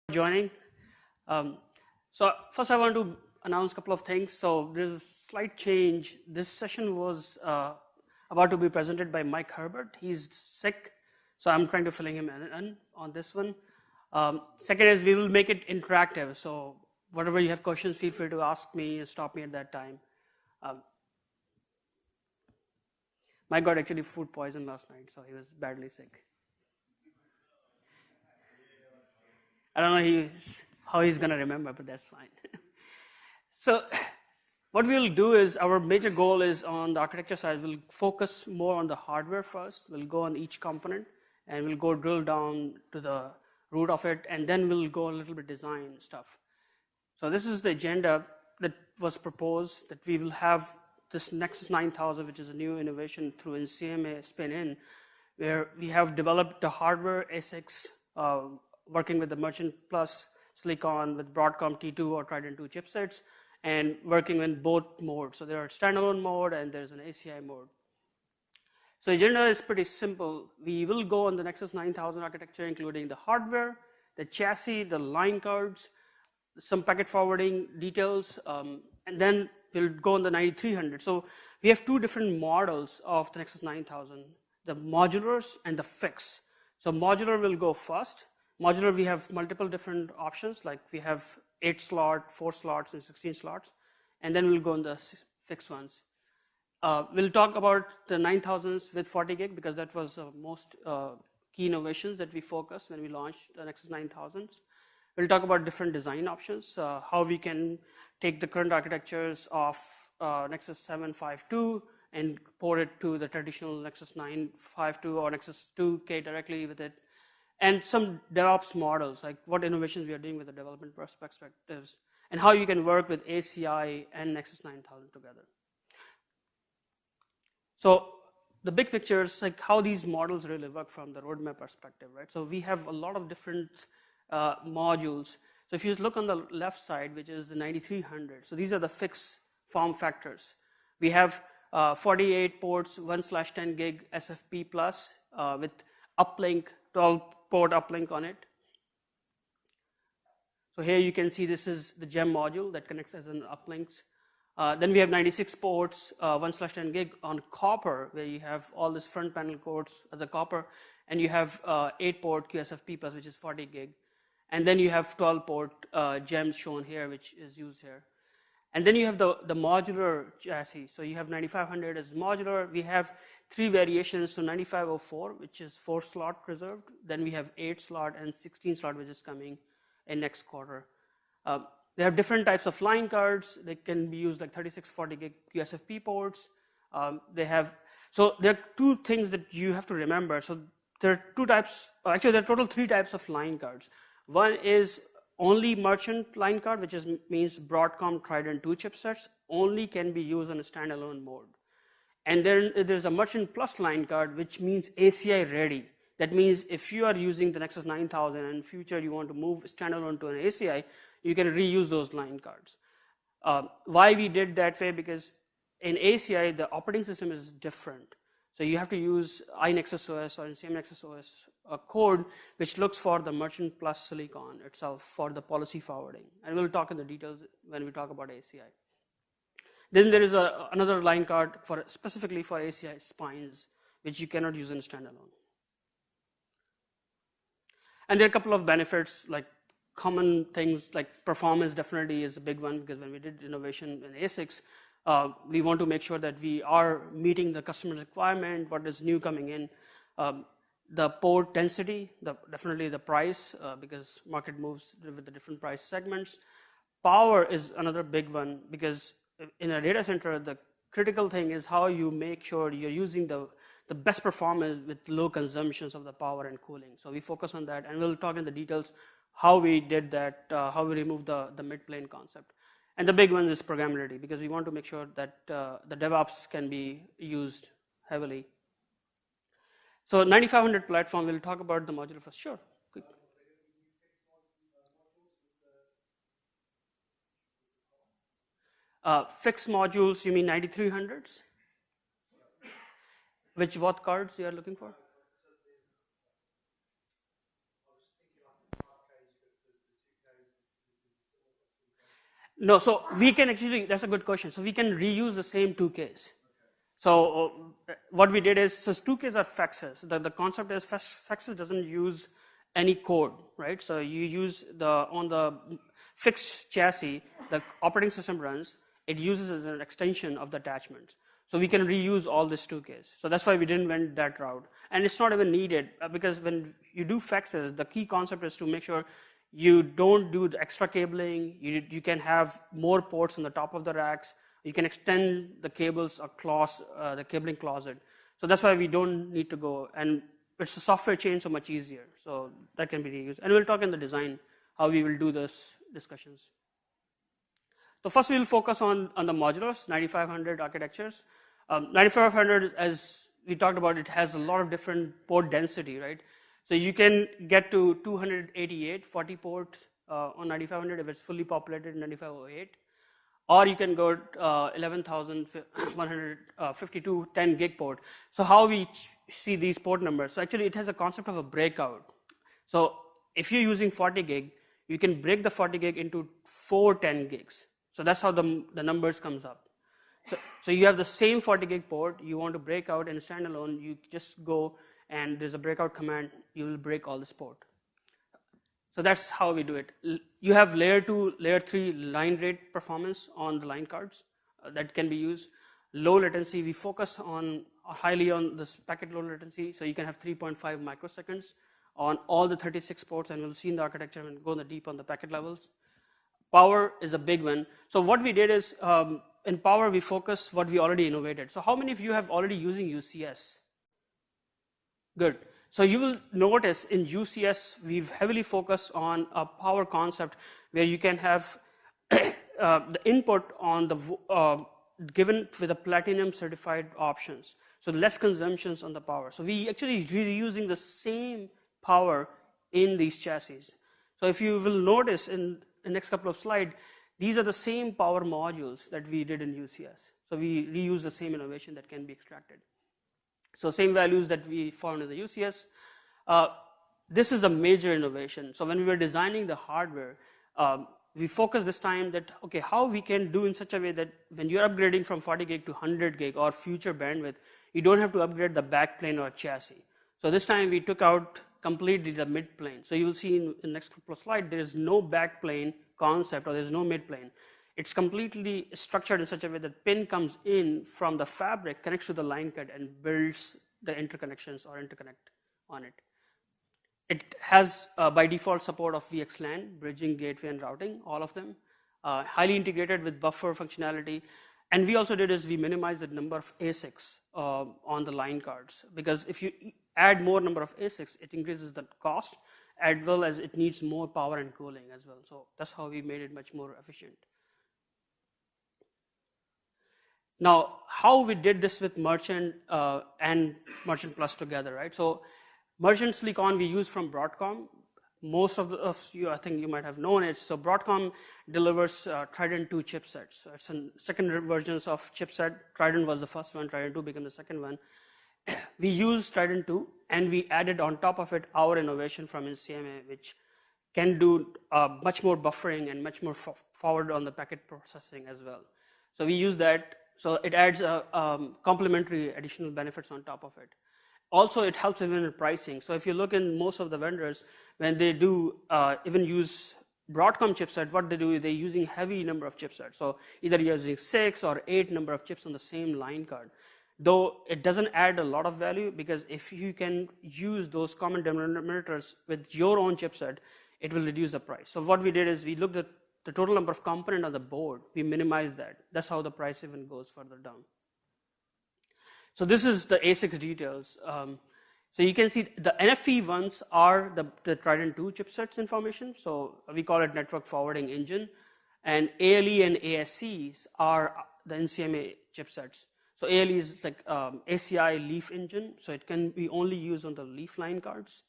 Joining. So first I want to announce a couple of things. So there's a slight change. This session was about to be presented by Mike Herbert. He's sick, so I'm trying to fill him in on this one. Second is we will make it interactive. So whatever you have questions, feel free to ask me and stop me at that time. Mike got actually food poison last night, so he was badly sick. I don't know how he's going to remember, but that's fine. So what we'll do is our major goal is on the architecture side, we'll focus more on the hardware first. We'll go on each component and we'll go drill down to the root of it, and then we'll go a little bit design stuff. So this is the agenda that was proposed, that we will have this Nexus 9000, which is a new innovation through CMA spin-in, where we have developed the hardware ASICs, working with the Merchant Plus Silicon with Broadcom T2 or Trident 2 chipsets, and working in both modes. So there are standalone mode and there's an ACI mode. So agenda is pretty simple. We will go on the Nexus 9000 architecture, including the hardware, the chassis, the line cards, some packet forwarding details, and then we'll go on the 9300. So we have two different models of the Nexus 9000, the modulars and the fix. So modular will go first. Modular, we have multiple different options, like we have 8 slot, 4 slots, and 16 slots, and then we'll go on the fixed ones. We'll talk about the 9000s with 40 gig because that was the most key innovations that we focused when we launched the Nexus 9000s. We'll talk about different design options, how we can take the current architectures of Nexus 752 and port it to the traditional Nexus 952 or Nexus 2K directly with it. And some DevOps models, like what innovations we are doing with the development perspectives, and how you can work with ACI and Nexus 9000 together. So the big picture is like how these models really work from the roadmap perspective, right? So we have a lot of different modules. So if you look on the left side, which is the 9300, so these are the fixed form factors. We have 48 ports, 1/10 gig SFP plus with uplink, 12-port uplink on it. So here you can see this is the GEM module that connects as an uplinks. Then we have 96 ports, 1/10 gig on copper, where you have all this front panel ports as a copper, and you have 8-port QSFP plus, which is 40 gig. And then you have 12-port GEMs shown here, which is used here. And then you have the modular chassis. So you have 9500 as modular. We have 3 variations, so 9504, which is 4 slot reserved. Then we have 8 slot and 16 slot, which is coming in next quarter. They have different types of line cards. They can be used like 36, 40 gig QSFP ports. So there are 2 things that you have to remember. So there are 2 types, actually there are total 3 types of line cards. One is only merchant line card, which means Broadcom Trident 2 chipsets only can be used on a standalone mode. And then there's a merchant plus line card, which means ACI ready. That means if you are using the Nexus 9000 and in future you want to move standalone to an ACI, you can reuse those line cards. Why we did that way? Because in ACI, the operating system is different. So you have to use iNexus OS or NCM Nexus OS code, which looks for the merchant plus silicon itself for the policy forwarding. And we'll talk in the details when we talk about ACI. Then there is another line card specifically for ACI spines, which you cannot use in standalone. And there are a couple of benefits, like common things like performance definitely is a big one, because when we did innovation in ASICs, we want to make sure that we are meeting the customer's requirement, what is new coming in. The port density, definitely the price, because market moves with the different price segments. Power is another big one, because in a data center, the critical thing is how you make sure you're using the best performance with low consumptions of the power and cooling. So we focus on that, and we'll talk in the details how we did that, how we removed the mid-plane concept. And the big one is programmability, because we want to make sure that the DevOps can be used heavily. So 9500 platform, we'll talk about the modular first. Sure. Quick. Fixed modules, you mean 9300s? What cards you are looking for? No, so we can actually, that's a good question. So we can reuse the same 2Ks. So what we did is, so 2Ks are faxes. The concept is faxes doesn't use any code, right? So you use on the fixed chassis, the operating system runs, it uses as an extension of the attachment. So we can reuse all these 2Ks. So that's why we didn't went that route. And it's not even needed because when you do faxes, the key concept is to make sure you don't do the extra cabling. You can have more ports on the top of the racks. You can extend the cables across the cabling closet. So that's why we don't need to go. And it's a software change, so much easier. So that can be reused. And we'll talk in the design how we will do this discussions. So first we'll focus on the modulars, 9500 architectures. 9500, as we talked about, it has a lot of different port density, right? So you can get to 288, 40 ports on 9500 if it's fully populated in 9508. Or you can go 11,152 10 gig port. So how we see these port numbers? So actually it has a concept of a breakout. So if you're using 40 gig, you can break the 40 gig into 4 10 gigs. So that's how the numbers comes up. So you have the same 40 gig port, you want to break out and standalone, you just go and there's a breakout command, you will break all this port. So that's how we do it. You have layer 2, layer 3 line rate performance on the line cards that can be used. Low latency, we focus on highly on this packet low latency, so you can have 3.5 microseconds on all the 36 ports, and we'll see in the architecture and go in the deep on the packet levels. Power is a big one. So what we did is, in power, we focus what we already innovated. So how many of you have already using UCS? Good. So you will notice in UCS, we've heavily focused on a power concept where you can have the input on the given with the platinum certified options. So less consumptions on the power. So we actually reusing the same power in these chassis. So if you will notice in the next couple of slides, these are the same power modules that we did in UCS. So we reuse the same innovation that can be extracted. So same values that we found in the UCS. This is a major innovation. So when we were designing the hardware, we focused this time that, okay, how we can do in such a way that when you're upgrading from 40 gig to 100 gig or future bandwidth, you don't have to upgrade the backplane or chassis. So this time we took out completely the mid plane. So you will see in the next couple of slides, there is no backplane concept or there's no mid plane. It's completely structured in such a way that pin comes in from the fabric, connects to the line card and builds the interconnections or interconnect on it. It has by default support of VXLAN, bridging, gateway, and routing, all of them. Highly integrated with buffer functionality. And we also did is we minimized the number of ASICs on the line cards, because if you add more number of ASICs, it increases the cost as well as it needs more power and cooling as well. So that's how we made it much more efficient. Now, how we did this with Merchant and Merchant Plus together, right? So Merchant Silicon we use from Broadcom. Most of you, I think you might have known it. So Broadcom delivers Trident 2 chipsets. So it's a second versions of chipset. Trident was the first one, Trident 2 became the second one. We used Trident 2 and we added on top of it our innovation from NCMA, which can do much more buffering and much more forward on the packet processing as well. So we use that. So it adds complementary additional benefits on top of it. Also, it helps even in pricing. So if you look in most of the vendors, when they do even use Broadcom chipset, what they do is they're using heavy number of chipsets. So either you're using 6 or 8 number of chips on the same line card. Though it doesn't add a lot of value, because if you can use those common denominators with your own chipset, it will reduce the price. So what we did is we looked at the total number of components on the board, we minimized that. That's how the price even goes further down. So this is the ASICs details. So you can see the NFE ones are the Trident 2 chipsets information. So we call it network forwarding engine. And ALE and ASCs are the NCMA chipsets. So ALE is like ACI leaf engine. So it can be only used on the leaf line cards.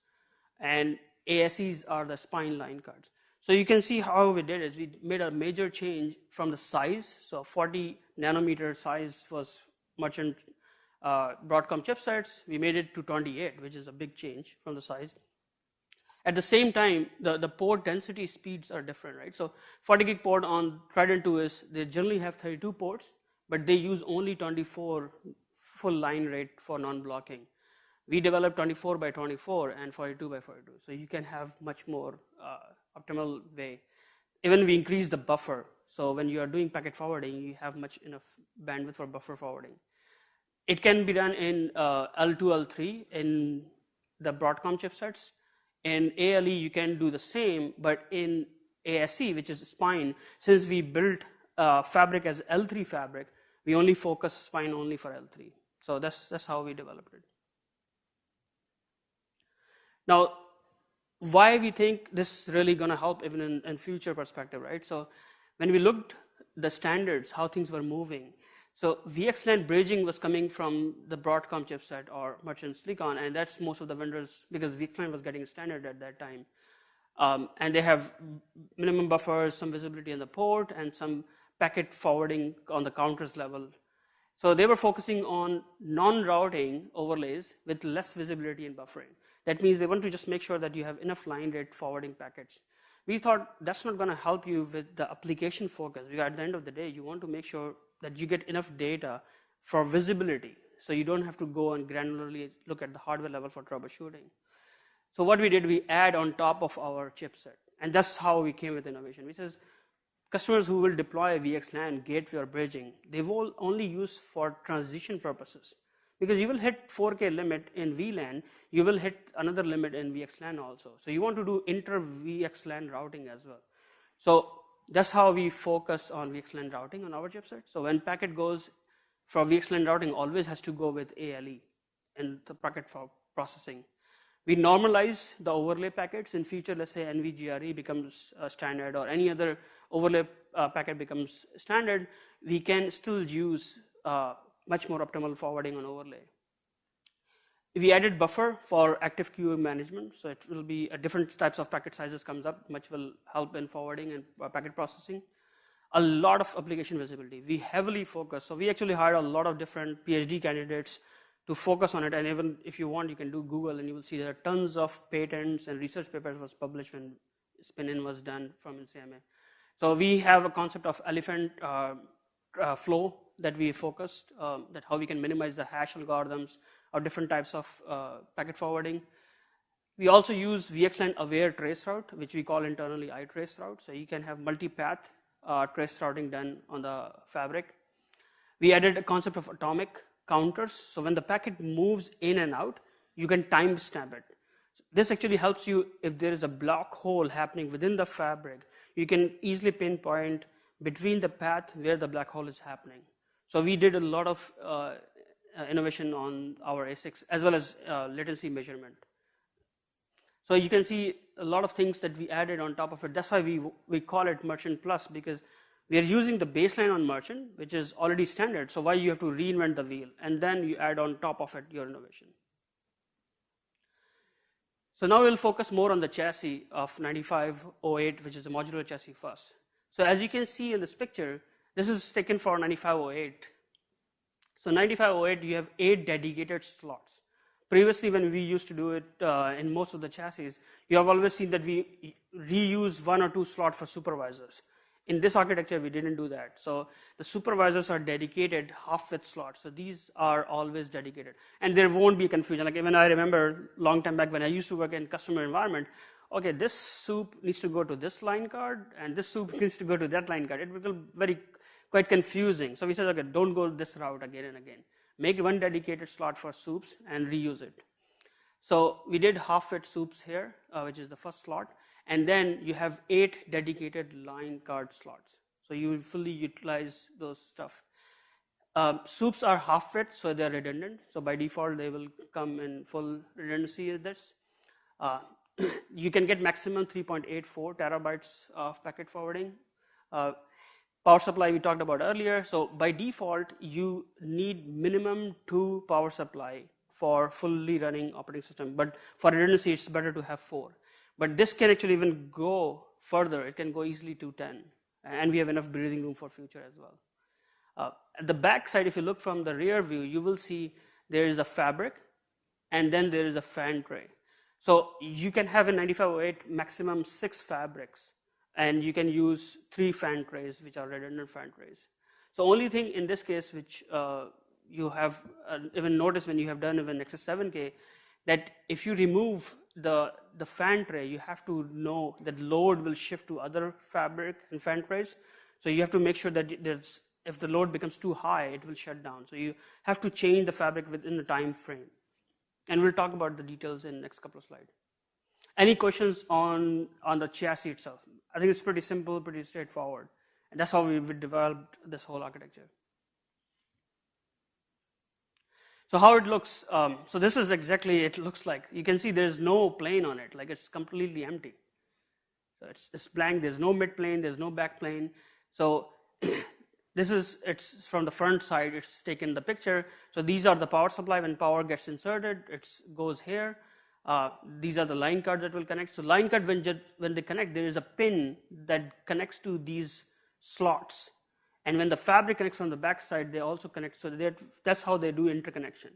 And ASCs are the spine line cards. So you can see how we did it. We made a major change from the size. So 40 nanometer size was Merchant Broadcom chipsets. We made it to 28, which is a big change from the size. At the same time, the port density speeds are different, right? So 40 gig port on Trident 2 is, they generally have 32 ports, but they use only 24 full line rate for non-blocking. We developed 24 by 24 and 42 by 42. So you can have much more optimal way. Even we increase the buffer. So when you are doing packet forwarding, you have much enough bandwidth for buffer forwarding. It can be done in L2, L3 in the Broadcom chipsets. In ALE, you can do the same, but in ASE, which is spine, since we built fabric as L3 fabric, we only focus spine only for L3. So that's how we developed it. Now, why we think this is really going to help even in future perspective, right? So when we looked the standards, how things were moving, so VXLAN bridging was coming from the Broadcom chipset or merchant silicon, and that's most of the vendors, because VXLAN was getting standard at that time. And they have minimum buffers, some visibility in the port, and some packet forwarding on the counters level. So they were focusing on non-routing overlays with less visibility and buffering. That means they want to just make sure that you have enough line rate forwarding packets. We thought that's not going to help you with the application focus. Because at the end of the day, you want to make sure that you get enough data for visibility, so you don't have to go and granularly look at the hardware level for troubleshooting. So what we did, we add on top of our chipset, and that's how we came with innovation. We says customers who will deploy VXLAN gateway or bridging, they will only use for transition purposes, because you will hit 4K limit in VLAN, you will hit another limit in VXLAN also. So you want to do inter VXLAN routing as well. So that's how we focus on VXLAN routing on our chipset. So when packet goes for VXLAN routing, always has to go with ALE and the packet for processing. We normalize the overlay packets. In future, let's say NVGRE becomes standard or any other overlay packet becomes standard, we can still use much more optimal forwarding on overlay. We added buffer for active queue management, so it will be different types of packet sizes comes up, which will help in forwarding and packet processing. A lot of application visibility. We heavily focus, so we actually hired a lot of different PhD candidates to focus on it, and even if you want, you can do Google and you will see there are tons of patents and research papers was published when spin-in was done from NCMA. So we have a concept of elephant flow that we focused, that how we can minimize the hash algorithms or different types of packet forwarding. We also use VXLAN aware trace route, which we call internally iTrace route. So you can have multi-path trace routing done on the fabric. We added a concept of atomic counters. So when the packet moves in and out, you can timestamp it. This actually helps you if there is a block hole happening within the fabric. You can easily pinpoint between the path where the black hole is happening. So we did a lot of innovation on our ASICs as well as latency measurement. So you can see a lot of things that we added on top of it. That's why we call it Merchant Plus, because we are using the baseline on Merchant, which is already standard. So why you have to reinvent the wheel, and then you add on top of it your innovation. So now we'll focus more on the chassis of 9508, which is a modular chassis first. So as you can see in this picture, this is taken for 9508. So 9508, you have 8 dedicated slots. Previously, when we used to do it in most of the chassis, you have always seen that we reuse 1 or 2 slots for supervisors. In this architecture, we didn't do that. So the supervisors are dedicated half-width slots. So these are always dedicated. And there won't be confusion. Like even I remember a long time back when I used to work in customer environment, okay, this soup needs to go to this line card, and this soup needs to go to that line card. It became quite confusing. So we said, okay, don't go this route again and again. Make one dedicated slot for soups and reuse it. So we did half-width soups here, which is the first slot. And then you have 8 dedicated line card slots. So you will fully utilize those stuff. Soups are half-width, so they're redundant. So by default, they will come in full redundancy with this. You can get maximum 3.84 terabytes of packet forwarding. Power supply we talked about earlier. So by default, you need minimum 2 power supply for fully running operating system. But for redundancy, it's better to have 4. But this can actually even go further. It can go easily to 10. And we have enough breathing room for future as well. At the back side, if you look from the rear view, you will see there is a fabric, and then there is a fan tray. So you can have in 9508 maximum 6 fabrics, and you can use 3 fan trays, which are redundant fan trays. So only thing in this case which you have even noticed when you have done even Nexus 7K, that if you remove the fan tray, you have to know that load will shift to other fabric and fan trays. So you have to make sure that if the load becomes too high, it will shut down. So you have to change the fabric within the time frame. And we'll talk about the details in the next couple of slides. Any questions on the chassis itself? I think it's pretty simple, pretty straightforward. And that's how we developed this whole architecture. So how it looks, so this is exactly it looks like. You can see there's no plane on it, like it's completely empty. So it's blank, there's no mid plane, there's no back plane. So it's from the front side, it's taken the picture. So these are the power supply. When power gets inserted, it goes here. These are the line cards that will connect. So line card, when they connect, there is a pin that connects to these slots. And when the fabric connects from the back side, they also connect. So that's how they do interconnection.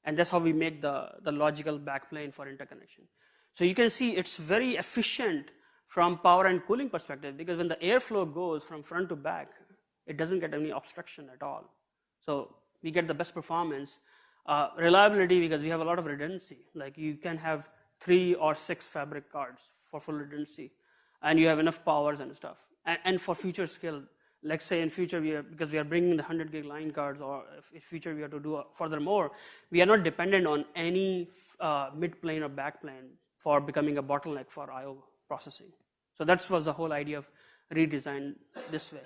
And that's how we make the logical backplane for interconnection. So you can see it's very efficient from power and cooling perspective, because when the airflow goes from front to back, it doesn't get any obstruction at all. So we get the best performance. Reliability, because we have a lot of redundancy. Like you can have 3 or 6 fabric cards for full redundancy, and you have enough powers and stuff. And for future scale, let's say in future, because we are bringing the 100 gig line cards, or if future we have to do furthermore, we are not dependent on any mid plane or back plane for becoming a bottleneck for I/O processing. So that was the whole idea of redesign this way.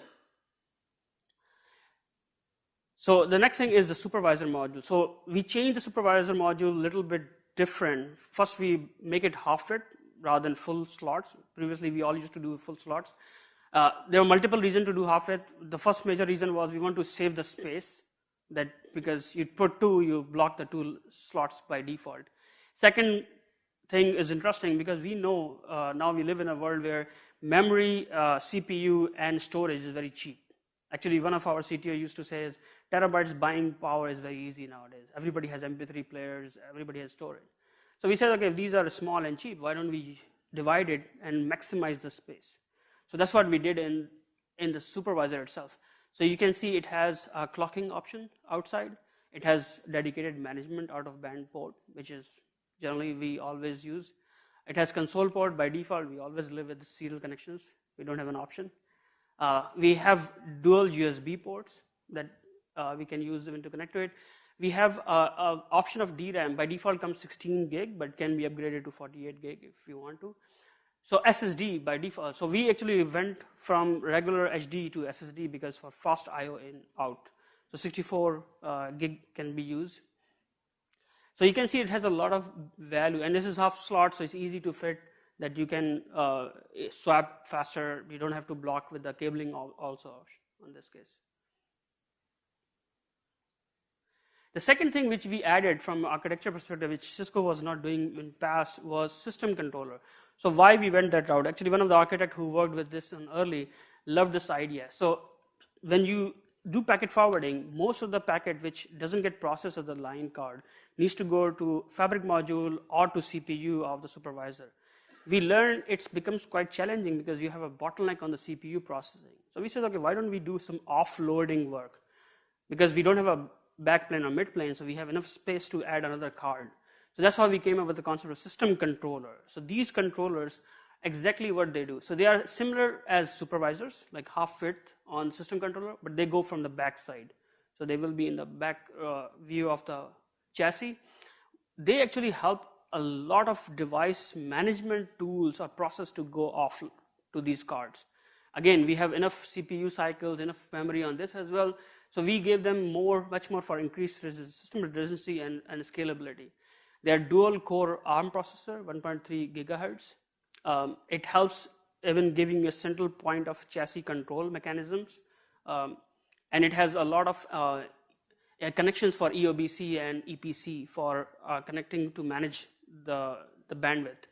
So the next thing is the supervisor module. So we changed the supervisor module a little bit different. First, we make it half width rather than full slots. Previously, we all used to do full slots. There were multiple reasons to do half width. The first major reason was we want to save the space, that because you put 2, you block the 2 slots by default. Second thing is interesting, because we know now we live in a world where memory, CPU, and storage is very cheap. Actually, one of our CTO used to say is terabytes buying power is very easy nowadays. Everybody has MP3 players, everybody has storage. So we said, okay, if these are small and cheap, why don't we divide it and maximize the space? So that's what we did in the supervisor itself. So you can see it has a clocking option outside. It has dedicated management out of band port, which is generally we always use. It has console port by default. We always live with serial connections. We don't have an option. We have dual USB ports that we can use even to connect to it. We have an option of DRAM. By default comes 16 gig, but can be upgraded to 48 gig if you want to. So SSD by default. So we actually went from regular HD to SSD because for fast I/O in out. So 64 gig can be used. So you can see it has a lot of value, and this is half slot, so it's easy to fit, that you can swap faster. You don't have to block with the cabling also in this case. The second thing which we added from architecture perspective, which Cisco was not doing in past, was system controller. So why we went that route? Actually, one of the architects who worked with this early loved this idea. So when you do packet forwarding, most of the packet which doesn't get processed of the line card needs to go to fabric module or to CPU of the supervisor. We learned it becomes quite challenging because you have a bottleneck on the CPU processing. So we said, okay, why don't we do some offloading work? Because we don't have a backplane or midplane, so we have enough space to add another card. So that's how we came up with the concept of system controller. So these controllers, exactly what they do. So they are similar as supervisors, like half width on system controller, but they go from the back side. So they will be in the back view of the chassis. They actually help a lot of device management tools or process to go off to these cards. Again, we have enough CPU cycles, enough memory on this as well. So we gave them much more for increased system redundancy and scalability. They are dual core ARM processor, 1.3 gigahertz. It helps even giving a central point of chassis control mechanisms. And it has a lot of connections for EOBC and EPC for connecting to manage the bandwidth.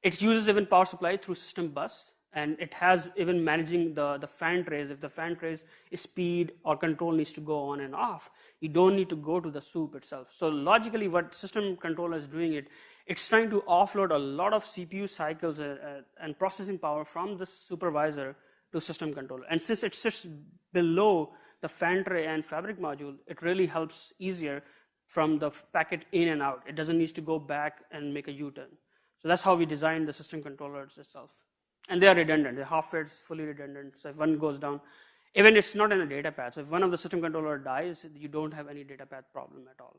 It uses even power supply through system bus, and it has even managing the fan trays. If the fan trays speed or control needs to go on and off, you don't need to go to the soup itself. So logically what system controller is doing, it's trying to offload a lot of CPU cycles and processing power from the supervisor to system controller. And since it sits below the fan tray and fabric module, it really helps easier from the packet in and out. It doesn't need to go back and make a U-turn. So that's how we designed the system controllers itself. And they are redundant. The hardware is fully redundant. So if one goes down, even it's not in a data path. So if one of the system controller dies, you don't have any data path problem at all.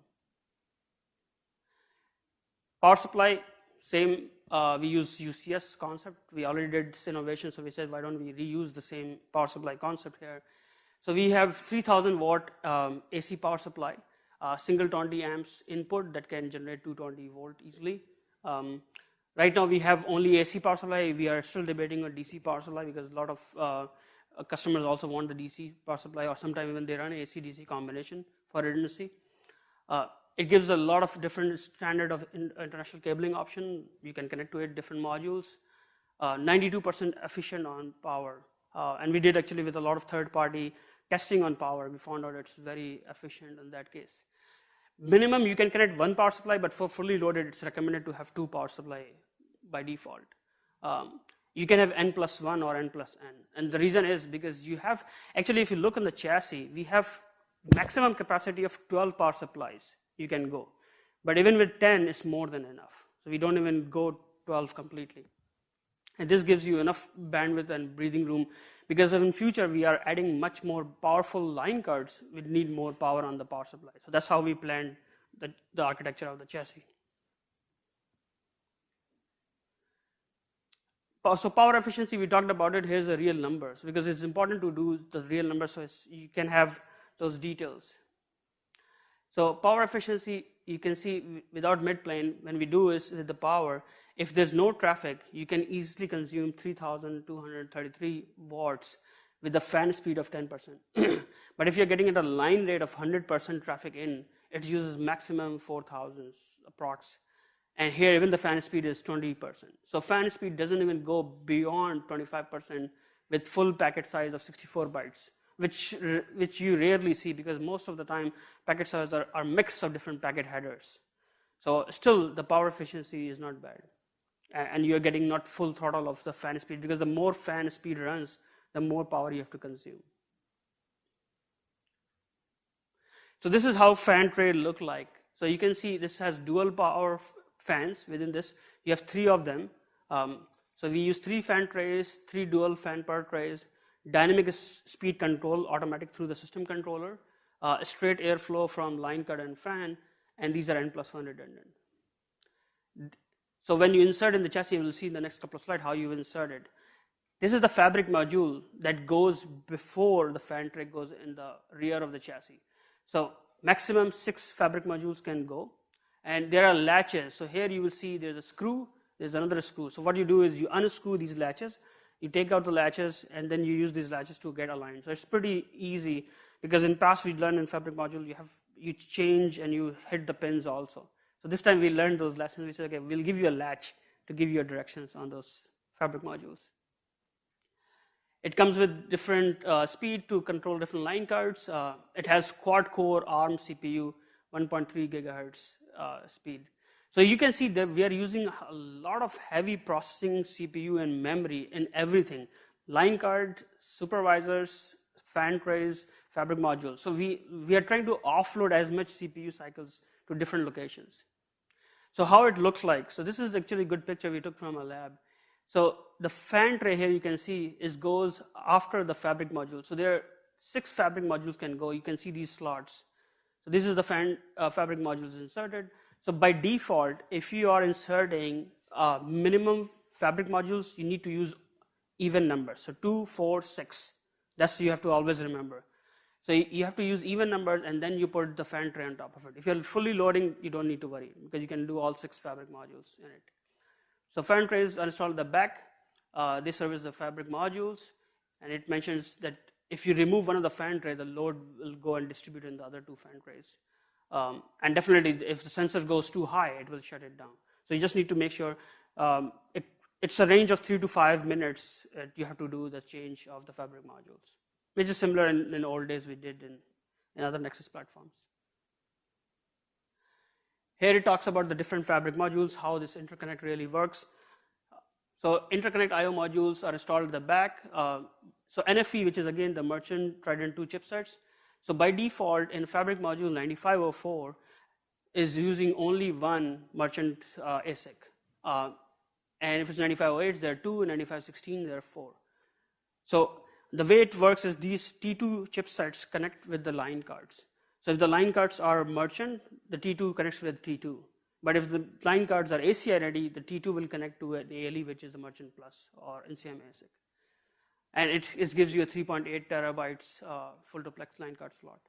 Power supply, same. We use UCS concept. We already did this innovation, so we said, why don't we reuse the same power supply concept here? So we have 3,000 watt AC power supply, single 20 amps input that can generate 220 volt easily. Right now we have only AC power supply. We are still debating a DC power supply because a lot of customers also want the DC power supply, or sometimes even they run AC-DC combination for redundancy. It gives a lot of different standard of international cabling option. You can connect to it different modules. 92% efficient on power. And we did actually with a lot of third-party testing on power. We found out it's very efficient in that case. Minimum, you can connect one power supply, but for fully loaded, it's recommended to have two power supply by default. You can have n plus 1 or n plus n. And the reason is because you have, actually if you look on the chassis, we have maximum capacity of 12 power supplies you can go. But even with 10, it's more than enough. So we don't even go 12 completely. And this gives you enough bandwidth and breathing room, because in future we are adding much more powerful line cards. We need more power on the power supply. So that's how we planned the architecture of the chassis. So power efficiency, we talked about it. Here's the real numbers, because it's important to do the real numbers so you can have those details. So power efficiency, you can see without mid-plane, when we do is with the power, if there's no traffic, you can easily consume 3,233 watts with a fan speed of 10%. But if you're getting at a line rate of 100% traffic in, it uses maximum 4,000 approx. And here even the fan speed is 20%. So fan speed doesn't even go beyond 25% with full packet size of 64 bytes. Which you rarely see, because most of the time packet sizes are mix of different packet headers. So still the power efficiency is not bad. And you're getting not full throttle of the fan speed, because the more fan speed runs, the more power you have to consume. So this is how fan tray look like. So you can see this has dual power fans within this. You have 3 of them. So we use 3 fan trays, 3 dual fan per trays, dynamic speed control, automatic through the system controller, straight airflow from line card and fan, and these are n plus 1 redundant. So when you insert in the chassis, you will see in the next couple of slides how you insert it. This is the fabric module that goes before the fan tray goes in the rear of the chassis. So maximum 6 fabric modules can go, and there are latches. So here you will see there's a screw, there's another screw. So what you do is you unscrew these latches, you take out the latches, and then you use these latches to get aligned. So it's pretty easy, because in past we learned in fabric module you change and you hit the pins also. So this time we learned those lessons. We said, okay, we'll give you a latch to give you directions on those fabric modules. It comes with different speed to control different line cards. It has quad-core ARM CPU, 1.3 gigahertz speed. So you can see that we are using a lot of heavy processing CPU and memory in everything. Line card, supervisors, fan trays, fabric modules. So we are trying to offload as much CPU cycles to different locations. So how it looks like. So this is actually a good picture we took from a lab. So the fan tray here you can see goes after the fabric module. So there are 6 fabric modules can go. You can see these slots. So this is the fabric modules inserted. So by default, if you are inserting minimum fabric modules, you need to use even numbers. So 2, 4, 6. That's you have to always remember. So you have to use even numbers, and then you put the fan tray on top of it. If you're fully loading, you don't need to worry, because you can do all 6 fabric modules in it. So fan trays are installed at the back. They service the fabric modules, and it mentions that if you remove one of the fan tray, the load will go and distribute in the other 2 fan trays. And definitely, if the sensor goes too high, it will shut it down. So you just need to make sure it's a range of 3 to 5 minutes that you have to do the change of the fabric modules, which is similar in old days we did in other Nexus platforms. Here it talks about the different fabric modules, how this interconnect really works. So interconnect I/O modules are installed at the back. So NFV, which is again the merchant Trident 2 chipsets. So by default, in fabric module 9504 is using only one merchant ASIC. And if it's 9508, there are two, and 9516, there are four. So the way it works is these T2 chipsets connect with the line cards. So if the line cards are merchant, the T2 connects with T2. But if the line cards are ACI ready, the T2 will connect to an ALE, which is a merchant plus or NCM ASIC. And it gives you a 3.8 terabytes full duplex line card slot.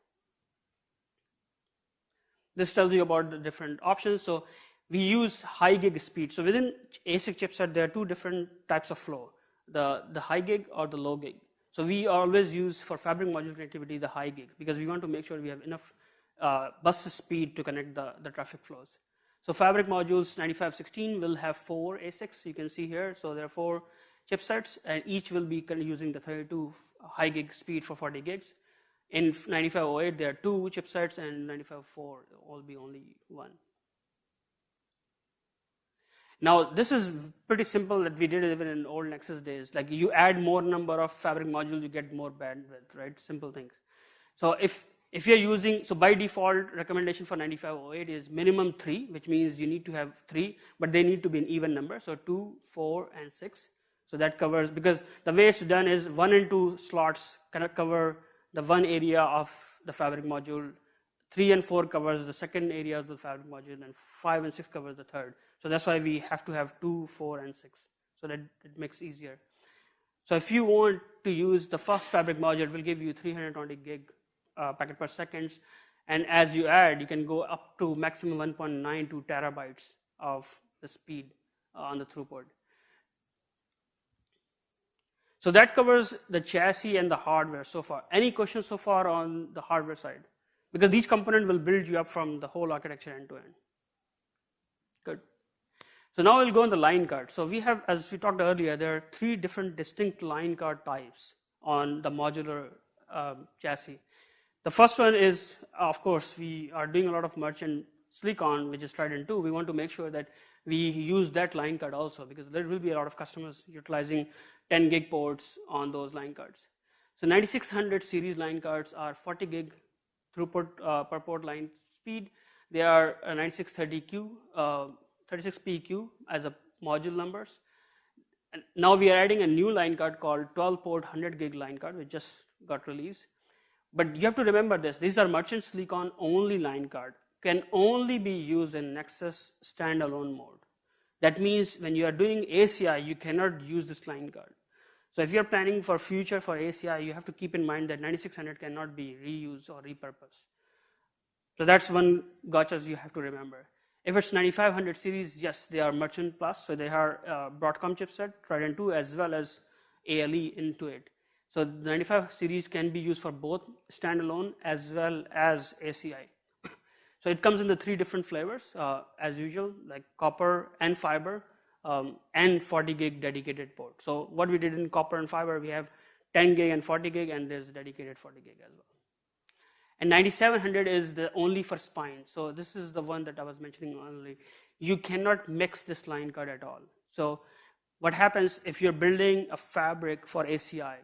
This tells you about the different options. So we use high gig speed. So within ASIC chipset, there are two different types of flow, the high gig or the low gig. So we always use for fabric module connectivity the high gig because we want to make sure we have enough bus speed to connect the traffic flows. So fabric modules 9516 will have 4 ASICs, you can see here. So there are 4 chipsets, and each will be using the 32 high gig speed for 40 gigs. In 9508, there are 2 chipsets, and 9504 will be only 1. Now, this is pretty simple that we did even in old Nexus days. Like you add more number of fabric modules, you get more bandwidth, right? Simple things. So if you're using, so by default, recommendation for 9508 is minimum 3, which means you need to have 3, but they need to be an even number. So 2, 4, and 6. So that covers, because the way it's done is 1 and 2 slots cannot cover the one area of the fabric module. 3 and 4 covers the second area of the fabric module, and 5 and 6 covers the third. So that's why we have to have 2, 4, and 6, so that it makes it easier. So if you want to use the first fabric module, it will give you 320 gig packet per second, and as you add, you can go up to maximum 1.92 terabytes of the speed on the throughput. So that covers the chassis and the hardware so far. Any questions so far on the hardware side? Because these components will build you up from the whole architecture end to end. Good. So now we'll go on the line card. So we have, as we talked earlier, there are 3 different distinct line card types on the modular chassis. The first one is, of course, we are doing a lot of merchant silicon, which is Trident 2. We want to make sure that we use that line card also, because there will be a lot of customers utilizing 10 gig ports on those line cards. So 9600 series line cards are 40 gig throughput per port line speed. They are 9630Q, 36PQ as a module numbers. And now we are adding a new line card called 12 port 100 gig line card, which just got released. But you have to remember this, these are merchant silicon only line card, can only be used in Nexus standalone mode. That means when you are doing ACI, you cannot use this line card. So if you're planning for future for ACI, you have to keep in mind that 9600 cannot be reused or repurposed. So that's one gotchas you have to remember. If it's 9500 series, yes, they are merchant plus, so they are Broadcom chipset, Trident 2, as well as ALE into it. So the 95 series can be used for both standalone as well as ACI. So it comes in the 3 different flavors, as usual, like copper and fiber, and 40 gig dedicated port. So what we did in copper and fiber, we have 10 gig and 40 gig, and there's dedicated 40 gig as well. And 9700 is the only for spine. So this is the one that I was mentioning earlier. You cannot mix this line card at all. So what happens if you're building a fabric for ACI,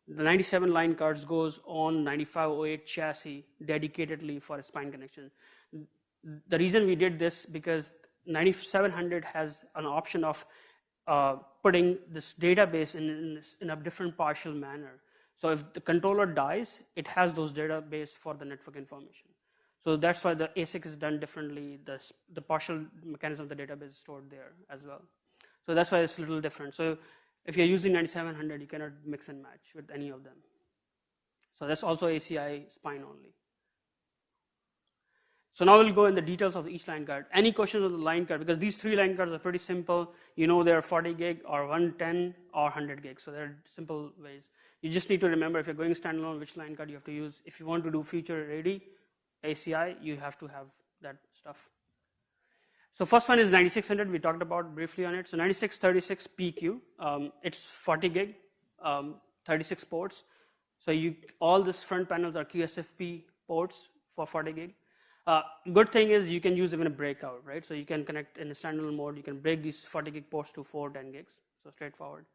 the 97 line cards goes on 9508 chassis dedicatedly for a spine connection. The reason we did this because 9700 has an option of putting this database in a different partial manner. So if the controller dies, it has those database for the network information. So that's why the ASIC is done differently. The partial mechanism of the database is stored there as well. So that's why it's a little different. So if you're using 9700, you cannot mix and match with any of them. So that's also ACI spine only. So now we'll go in the details of each line card. Any questions on the line card? Because these 3 line cards are pretty simple. You know they're 40 gig or 110 or 100 gig. So they're simple ways. You just need to remember if you're going standalone, which line card you have to use. If you want to do feature ready ACI, you have to have that stuff. So first one is 9600. We talked about briefly on it. So 9636PQ. It's 40 gig, 36 ports. So all these front panels are QSFP ports for 40 gig. Good thing is you can use even a breakout, right? So you can connect in a standalone mode. You can break these 40 gig ports to 4 10 gigs. So straightforward.